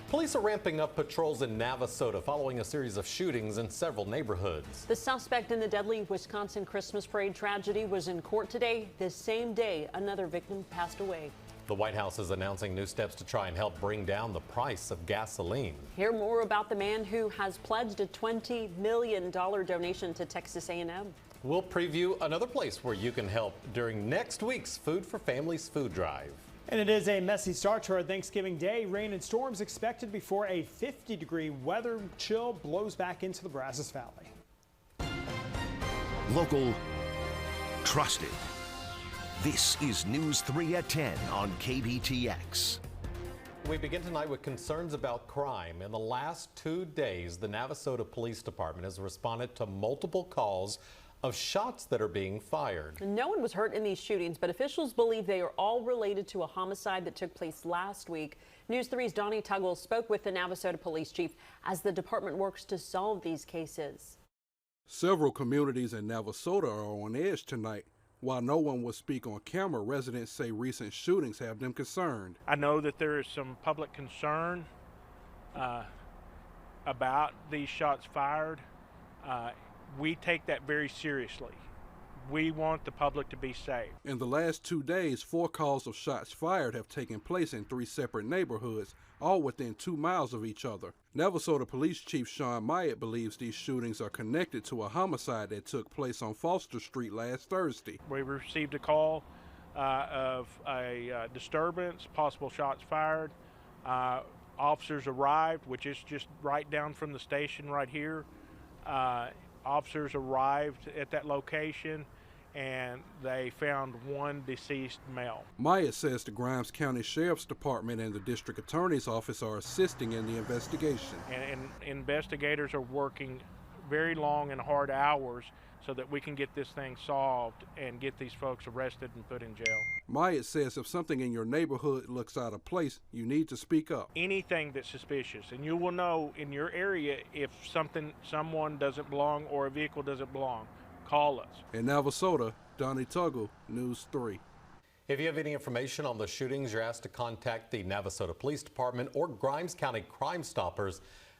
Police are ramping up patrols in Navasota following a series of shootings in several neighborhoods. The suspect in the deadly Wisconsin Christmas parade tragedy was in court today. The same day, another victim passed away. The White House is announcing new steps to try and help bring down the price of gasoline. Hear more about the man who has pledged a $20 million donation to Texas A&M. We'll preview another place where you can help during next week's Food for Families food drive. And it is a messy start to our Thanksgiving Day. Rain and storms expected before a 50-degree weather chill blows back into the Brazos Valley. Local, trusted. This is News 3 at 10 on KBTX. We begin tonight with concerns about crime. In the last 2 days, the Navasota Police Department has responded to multiple calls of shots that are being fired. No one was hurt in these shootings, but officials believe they are all related to a homicide that took place last week. News 3's Donnie Tugwell spoke with the Navasota Police Chief as the department works to solve these cases. Several communities in Navasota are on edge tonight. While no one will speak on camera, residents say recent shootings have them concerned. I know that there is some public concern about these shots fired. We take that very seriously. We want the public to be safe. In the last 2 days, 4 calls of shots fired have taken place in 3 separate neighborhoods, all within 2 miles of each other. Navasota Police Chief Sean Myatt believes these shootings are connected to a homicide that took place on Foster Street last Thursday. We received a call of a disturbance, possible shots fired. Officers arrived, which is just right down from the station right here. Officers arrived at that location and they found one deceased male. Myatt says the Grimes County Sheriff's Department and the District Attorney's Office are assisting in the investigation. And investigators are working very long and hard hours so that we can get this thing solved and get these folks arrested and put in jail. Myatt says if something in your neighborhood looks out of place, you need to speak up. Anything that's suspicious, and you will know in your area if someone doesn't belong or a vehicle doesn't belong, call us. In Navasota, Donnie Tuggle, News 3. If you have any information on the shootings, you're asked to contact the Navasota Police Department or Grimes County Crime Stoppers.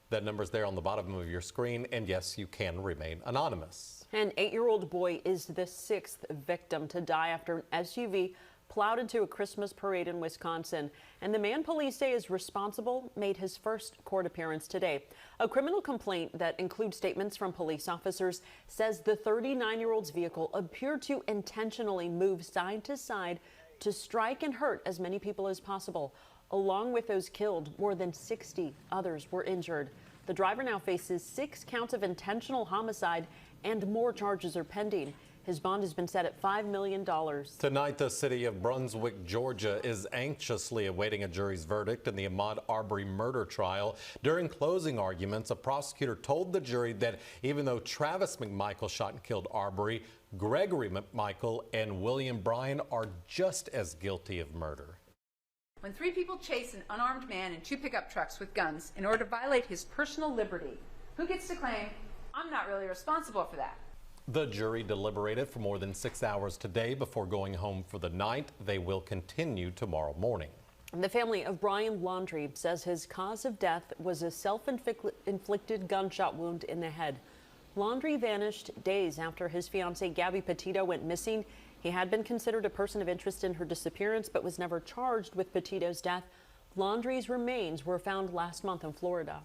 That number's there on the bottom of your screen, and yes, you can remain anonymous. An 8-year-old boy is the 6th victim to die after an SUV plowed into a Christmas parade in Wisconsin. And the man police say is responsible made his first court appearance today. A criminal complaint that includes statements from police officers says the 39-year-old's vehicle appeared to intentionally move side to side to strike and hurt as many people as possible. Along with those killed, more than 60 others were injured. The driver now faces 6 counts of intentional homicide and more charges are pending. His bond has been set at $5 million. Tonight, the city of Brunswick, Georgia is anxiously awaiting a jury's verdict in the Ahmaud Arbery murder trial. During closing arguments, a prosecutor told the jury that even though Travis McMichael shot and killed Arbery, Gregory McMichael and William Bryan are just as guilty of murder. When 3 people chase an unarmed man in 2 pickup trucks with guns in order to violate his personal liberty, who gets to claim, I'm not really responsible for that? The jury deliberated for more than 6 hours today before going home for the night. They will continue tomorrow morning. The family of Brian Laundrie says his cause of death was a self-inflicted gunshot wound in the head. Laundrie vanished days after his fiancée Gabby Petito went missing. He had been considered a person of interest in her disappearance, but was never charged with Petito's death. Laundrie's remains were found last month in Florida.